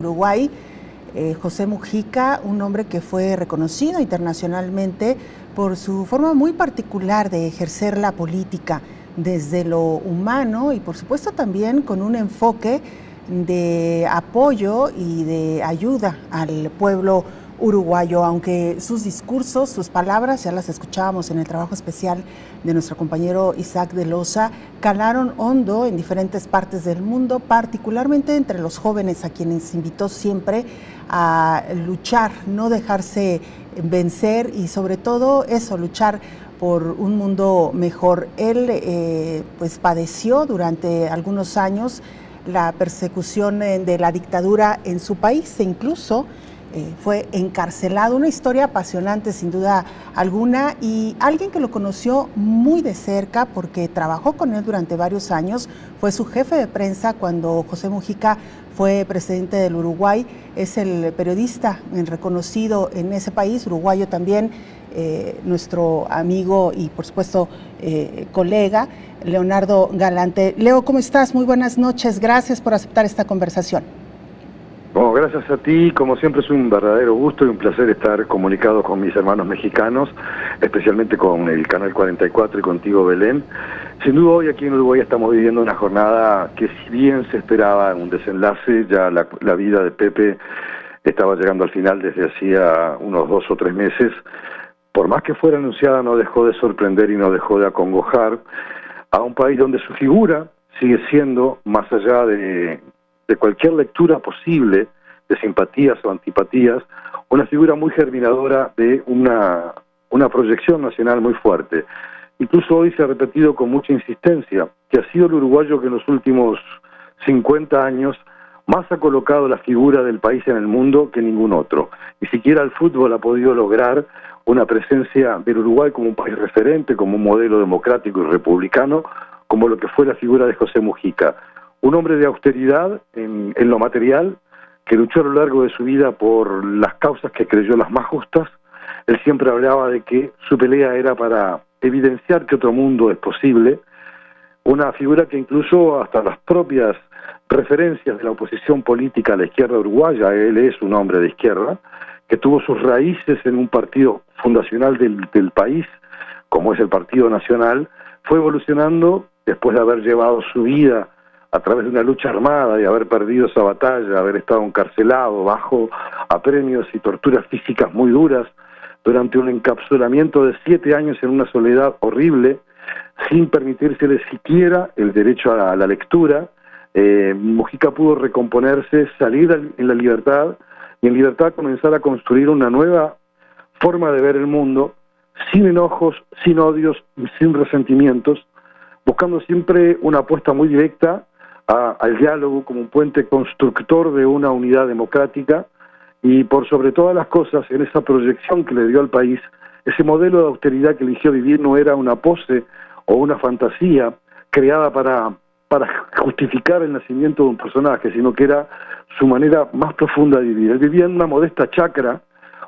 Uruguay, José Mujica, un hombre que fue reconocido internacionalmente por su forma muy particular de ejercer la política desde lo humano y por supuesto también con un enfoque de apoyo y de ayuda al pueblo uruguayo, aunque sus discursos, sus palabras, ya las escuchábamos en el trabajo especial de nuestro compañero Isaac de Loza, calaron hondo en diferentes partes del mundo, particularmente entre los jóvenes, a quienes invitó siempre a luchar, no dejarse vencer y sobre todo eso, luchar por un mundo mejor. Él pues padeció durante algunos años la persecución de la dictadura en su país e incluso fue encarcelado. Una historia apasionante sin duda alguna, y alguien que lo conoció muy de cerca porque trabajó con él durante varios años, fue su jefe de prensa cuando José Mujica fue presidente del Uruguay. Es el periodista reconocido en ese país, uruguayo también, nuestro amigo y por supuesto colega Leonardo Galante. Leo, ¿cómo estás? Muy buenas noches, gracias por aceptar esta conversación. Bueno, gracias a ti, como siempre es un verdadero gusto y un placer estar comunicado con mis hermanos mexicanos, especialmente con el Canal 44 y contigo, Belén. Sin duda hoy aquí en Uruguay estamos viviendo una jornada que, si bien se esperaba un desenlace, ya la vida de Pepe estaba llegando al final desde hacía unos 2 o 3 meses. Por más que fuera anunciada, no dejó de sorprender y no dejó de acongojar a un país donde su figura sigue siendo, más allá de cualquier lectura posible de simpatías o antipatías, una figura muy germinadora de una proyección nacional muy fuerte. Incluso hoy se ha repetido con mucha insistencia que ha sido el uruguayo que en los últimos 50 años más ha colocado la figura del país en el mundo que ningún otro. Ni siquiera el fútbol ha podido lograr una presencia del Uruguay como un país referente, como un modelo democrático y republicano, como lo que fue la figura de José Mujica. Un hombre de austeridad en lo material, que luchó a lo largo de su vida por las causas que creyó las más justas. Él siempre hablaba de que su pelea era para evidenciar que otro mundo es posible. Una figura que incluso hasta las propias referencias de la oposición política a la izquierda uruguaya, él es un hombre de izquierda, que tuvo sus raíces en un partido fundacional del país, como es el Partido Nacional, fue evolucionando después de haber llevado su vida a través de una lucha armada y haber perdido esa batalla, haber estado encarcelado bajo apremios y torturas físicas muy duras durante un encapsulamiento de 7 años en una soledad horrible, sin permitírsele siquiera el derecho a la lectura. Mujica pudo recomponerse, salir en la libertad y en libertad comenzar a construir una nueva forma de ver el mundo, sin enojos, sin odios, sin resentimientos, buscando siempre una apuesta muy directa al diálogo como un puente constructor de una unidad democrática y, por sobre todas las cosas, en esa proyección que le dio al país, ese modelo de austeridad que eligió vivir no era una pose o una fantasía creada para justificar el nacimiento de un personaje, sino que era su manera más profunda de vivir. Él vivía en una modesta chacra.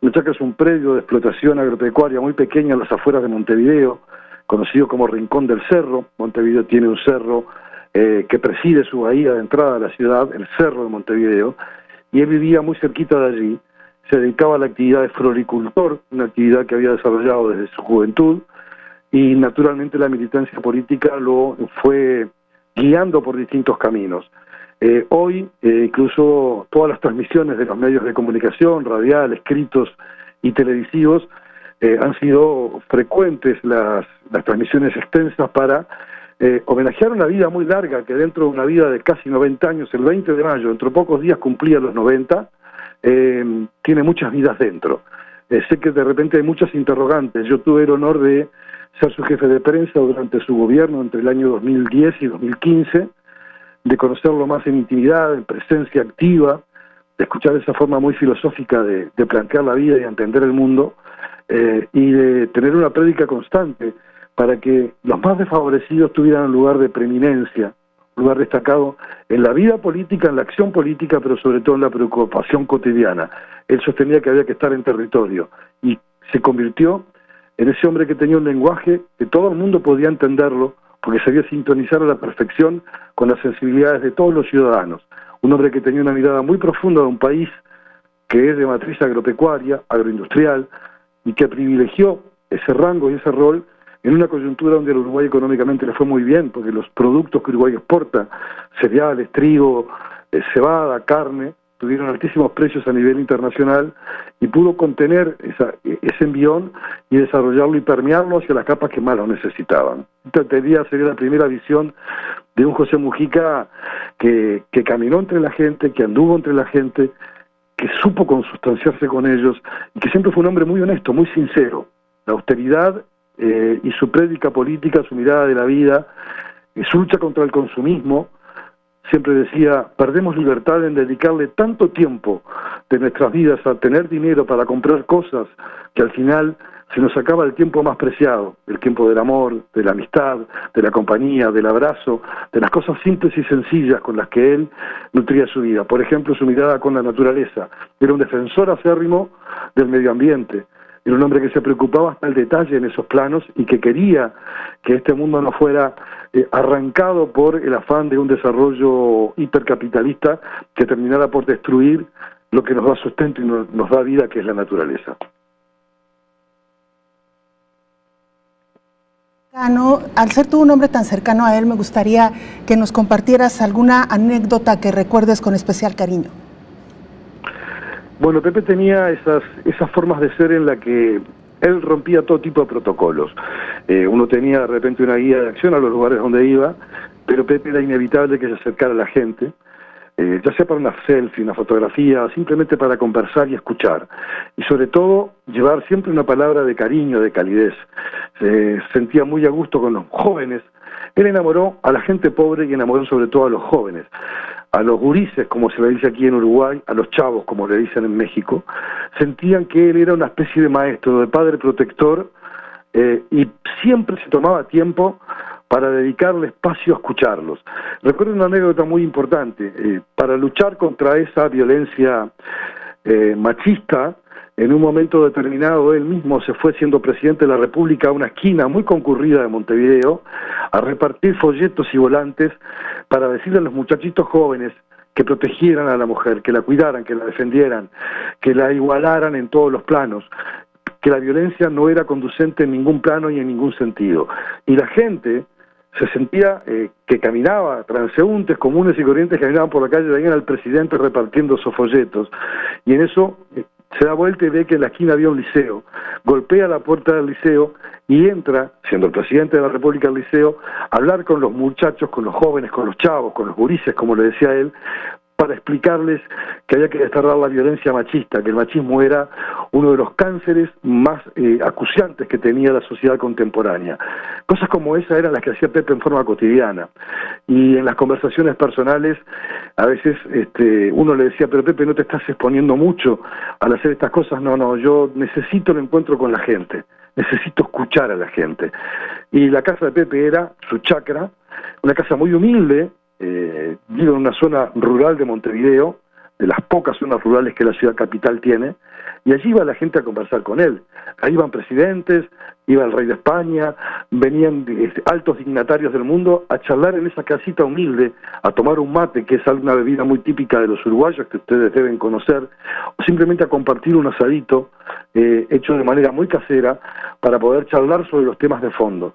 Una chacra es un predio de explotación agropecuaria muy pequeño en las afueras de Montevideo, conocido como Rincón del Cerro. Montevideo tiene un cerro que preside su bahía de entrada a la ciudad, el Cerro de Montevideo, y él vivía muy cerquita de allí. Se dedicaba a la actividad de floricultor, una actividad que había desarrollado desde su juventud, y naturalmente la militancia política lo fue guiando por distintos caminos. Hoy, incluso todas las transmisiones de los medios de comunicación, radial, escritos y televisivos, han sido frecuentes las transmisiones extensas para homenajear una vida muy larga, que dentro de una vida de casi 90 años, el 20 de mayo, dentro de pocos días cumplía los 90, tiene muchas vidas dentro. Sé que de repente hay muchas interrogantes. Yo tuve el honor de ser su jefe de prensa durante su gobierno entre el año 2010 y 2015, de conocerlo más en intimidad, en presencia activa, de escuchar esa forma muy filosófica de plantear la vida y entender el mundo, y de tener una prédica constante para que los más desfavorecidos tuvieran un lugar de preeminencia, un lugar destacado en la vida política, en la acción política, pero sobre todo en la preocupación cotidiana. Él sostenía que había que estar en territorio y se convirtió en ese hombre que tenía un lenguaje que todo el mundo podía entenderlo, porque sabía sintonizar a la perfección con las sensibilidades de todos los ciudadanos. un hombre que tenía una mirada muy profunda de un país que es de matriz agropecuaria, agroindustrial, y que privilegió ese rango y ese rol en una coyuntura donde al Uruguay económicamente le fue muy bien, porque los productos que Uruguay exporta, cereales, trigo, cebada, carne, tuvieron altísimos precios a nivel internacional y pudo contener ese envión y desarrollarlo y permearlo hacia las capas que más lo necesitaban. Esta sería la primera visión de un José Mujica que caminó entre la gente, que anduvo entre la gente, que supo consustanciarse con ellos y que siempre fue un hombre muy honesto, muy sincero. La austeridad y su prédica política, su mirada de la vida, su lucha contra el consumismo. Siempre decía, perdemos libertad en dedicarle tanto tiempo de nuestras vidas a tener dinero para comprar cosas que al final se nos acaba el tiempo más preciado, el tiempo del amor, de la amistad, de la compañía, del abrazo, de las cosas simples y sencillas con las que él nutría su vida. Por ejemplo, su mirada con la naturaleza. Era un defensor acérrimo del medio ambiente. Era un hombre que se preocupaba hasta el detalle en esos planos y que quería que este mundo no fuera arrancado por el afán de un desarrollo hipercapitalista que terminara por destruir lo que nos da sustento y nos da vida, que es la naturaleza. Al ser tú un hombre tan cercano a él, me gustaría que nos compartieras alguna anécdota que recuerdes con especial cariño. Bueno, Pepe tenía esas formas de ser en la que él rompía todo tipo de protocolos. Uno tenía de repente una guía de acción a los lugares donde iba, pero Pepe era inevitable que se acercara a la gente, ya sea para una selfie, una fotografía, simplemente para conversar y escuchar. Y sobre todo, llevar siempre una palabra de cariño, de calidez. Se sentía muy a gusto con los jóvenes. Él enamoró a la gente pobre y enamoró sobre todo a los jóvenes. A los gurises, como se le dice aquí en Uruguay, a los chavos, como le dicen en México, sentían que él era una especie de maestro, de padre protector, y siempre se tomaba tiempo para dedicarle espacio a escucharlos. Recuerdo una anécdota muy importante. Para luchar contra esa violencia machista, en un momento determinado él mismo se fue, siendo presidente de la República, a una esquina muy concurrida de Montevideo a repartir folletos y volantes para decirle a los muchachitos jóvenes que protegieran a la mujer, que la cuidaran, que la defendieran, que la igualaran en todos los planos, que la violencia no era conducente en ningún plano y en ningún sentido. Y la gente se sentía que caminaba, transeúntes comunes y corrientes caminaban por la calle, veían al presidente repartiendo esos folletos, y en eso se da vuelta y ve que en la esquina había un liceo, golpea la puerta del liceo y entra, siendo el presidente de la República del liceo, a hablar con los muchachos, con los jóvenes, con los chavos, con los gurises, como le decía él, para explicarles que había que desterrar la violencia machista, que el machismo era uno de los cánceres más acuciantes que tenía la sociedad contemporánea. Cosas como esa eran las que hacía Pepe en forma cotidiana. Y en las conversaciones personales, a veces uno le decía, pero Pepe, ¿no te estás exponiendo mucho al hacer estas cosas? No, yo necesito el encuentro con la gente, necesito escuchar a la gente. Y la casa de Pepe era su chacra, una casa muy humilde. Vivo en una zona rural de Montevideo, de las pocas zonas rurales que la ciudad capital tiene, y allí iba la gente a conversar con él. Ahí iban presidentes, iba el rey de España, venían altos dignatarios del mundo a charlar en esa casita humilde, a tomar un mate, que es una bebida muy típica de los uruguayos que ustedes deben conocer, o simplemente a compartir un asadito hecho de manera muy casera para poder charlar sobre los temas de fondo.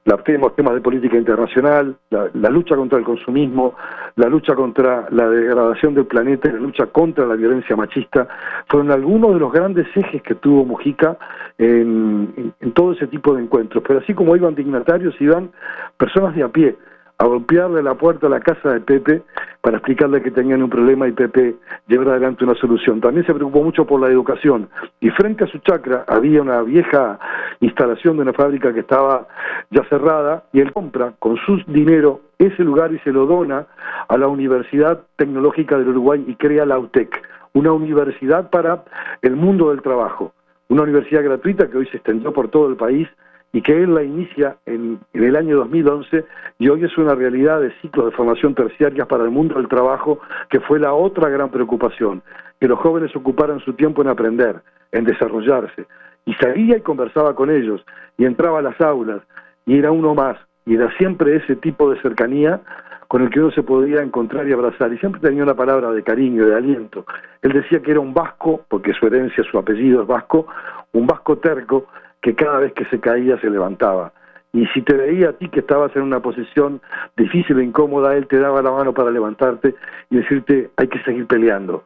Los temas de política internacional, la lucha contra el consumismo, la lucha contra la degradación del planeta y la lucha contra la violencia machista, fueron algunos de los grandes ejes que tuvo Mujica en todo ese tipo de encuentros. Pero así como iban dignatarios, iban personas de a pie a golpearle la puerta a la casa de Pepe para explicarle que tenían un problema y Pepe llevara adelante una solución. También se preocupó mucho por la educación, y frente a su chacra había una vieja instalación de una fábrica que estaba ya cerrada, y él compra con su dinero ese lugar y se lo dona a la Universidad Tecnológica del Uruguay y crea la UTEC, una universidad para el mundo del trabajo, una universidad gratuita que hoy se extendió por todo el país y que él la inicia en el año 2011, y hoy es una realidad de ciclos de formación terciarias para el mundo del trabajo, que fue la otra gran preocupación, que los jóvenes ocuparan su tiempo en aprender, en desarrollarse, y salía y conversaba con ellos, y entraba a las aulas, y era uno más, y era siempre ese tipo de cercanía con el que uno se podía encontrar y abrazar, y siempre tenía una palabra de cariño, de aliento. Él decía que era un vasco, porque su herencia, su apellido es vasco, un vasco terco, que cada vez que se caía se levantaba. Y si te veía a ti que estabas en una posición difícil e incómoda, él te daba la mano para levantarte y decirte, hay que seguir peleando.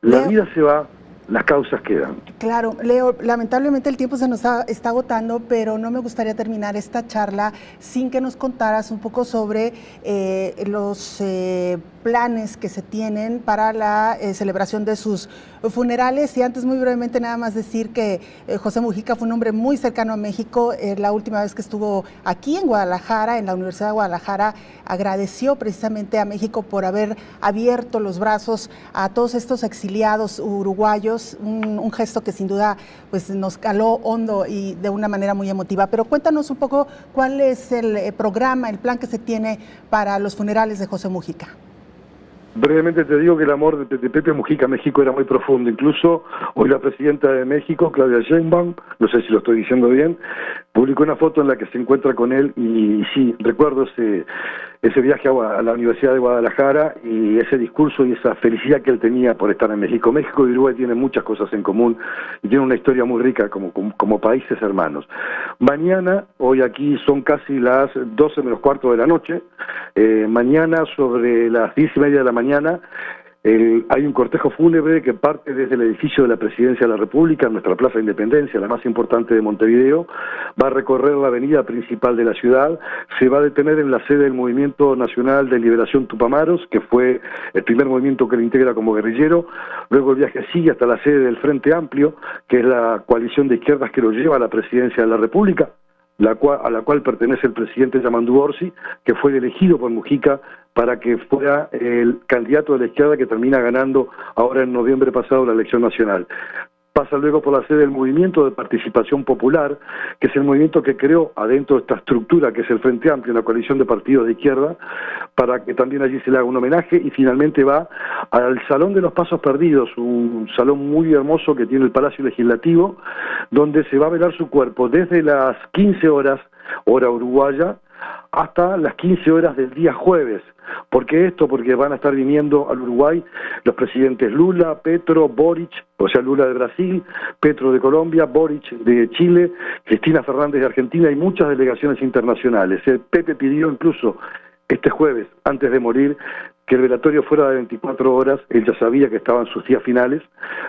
La vida se va, las causas quedan. Claro, Leo, lamentablemente el tiempo se nos está agotando, pero no me gustaría terminar esta charla sin que nos contaras un poco sobre los planes que se tienen para la celebración de sus funerales. Y antes, muy brevemente, nada más decir que José Mujica fue un hombre muy cercano a México. La última vez que estuvo aquí en Guadalajara, en la Universidad de Guadalajara, agradeció precisamente a México por haber abierto los brazos a todos estos exiliados uruguayos, un gesto que sin duda pues, nos caló hondo y de una manera muy emotiva. Pero cuéntanos un poco cuál es el programa, el plan que se tiene para los funerales de José Mujica. Brevemente te digo que el amor de Pepe Mujica a México era muy profundo. Incluso hoy la presidenta de México, Claudia Sheinbaum, no sé si lo estoy diciendo bien, publicó una foto en la que se encuentra con él y sí, recuerdo ese viaje a la Universidad de Guadalajara y ese discurso y esa felicidad que él tenía por estar en México. México y Uruguay tienen muchas cosas en común y tienen una historia muy rica como países hermanos. Mañana, hoy aquí son casi las 12 menos cuarto de la noche, mañana sobre las 10:30 de la mañana, hay un cortejo fúnebre que parte desde el edificio de la Presidencia de la República, nuestra Plaza de Independencia, la más importante de Montevideo, va a recorrer la avenida principal de la ciudad, se va a detener en la sede del Movimiento Nacional de Liberación Tupamaros, que fue el primer movimiento que lo integra como guerrillero, luego el viaje sigue hasta la sede del Frente Amplio, que es la coalición de izquierdas que lo lleva a la Presidencia de la República, a la cual pertenece el presidente Yamandu Orsi, que fue elegido por Mujica para que fuera el candidato de la izquierda que termina ganando ahora en noviembre pasado la elección nacional. Pasa luego por la sede del Movimiento de Participación Popular, que es el movimiento que creó adentro de esta estructura que es el Frente Amplio, una coalición de partidos de izquierda, para que también allí se le haga un homenaje, y finalmente va al Salón de los Pasos Perdidos, un salón muy hermoso que tiene el Palacio Legislativo, donde se va a velar su cuerpo desde las 15 horas, hora uruguaya, hasta las 15 horas del día jueves. ¿Por qué esto? Porque van a estar viniendo al Uruguay los presidentes Lula, Petro, Boric, o sea, Lula de Brasil, Petro de Colombia, Boric de Chile, Cristina Fernández de Argentina y muchas delegaciones internacionales. Pepe pidió incluso este jueves, antes de morir, que el velatorio fuera de 24 horas, él ya sabía que estaban sus días finales,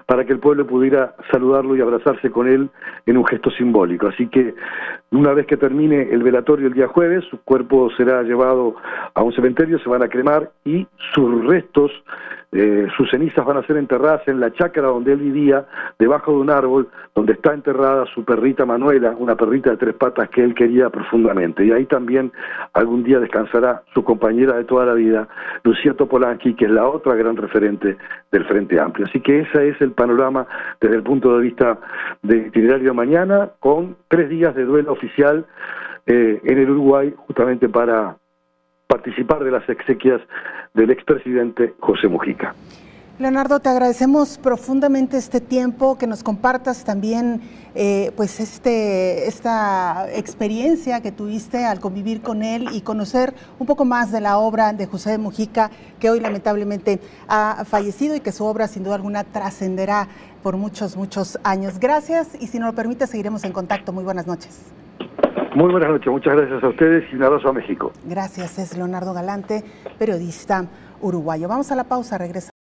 para que el pueblo pudiera saludarlo y abrazarse con él en un gesto simbólico. Así que una vez que termine el velatorio el día jueves, su cuerpo será llevado a un cementerio, se van a cremar y sus restos, sus cenizas van a ser enterradas en la chácara donde él vivía, debajo de un árbol, donde está enterrada su perrita Manuela, una perrita de 3 patas que él quería profundamente. Y ahí también algún día descansará su compañera de toda la vida, Lucía Topolansky, que es la otra gran referente del Frente Amplio. Así que ese es el panorama desde el punto de vista de itinerario mañana, con 3 días de duelo oficial en el Uruguay, justamente para participar de las exequias del expresidente José Mujica. Leonardo, te agradecemos profundamente este tiempo, que nos compartas también pues esta experiencia que tuviste al convivir con él y conocer un poco más de la obra de José Mujica, que hoy lamentablemente ha fallecido y que su obra sin duda alguna trascenderá por muchos, muchos años. Gracias, y si nos lo permite seguiremos en contacto. Muy buenas noches. Muy buenas noches, muchas gracias a ustedes y un abrazo a México. Gracias, es Leonardo Galante, periodista uruguayo. Vamos a la pausa, regresamos.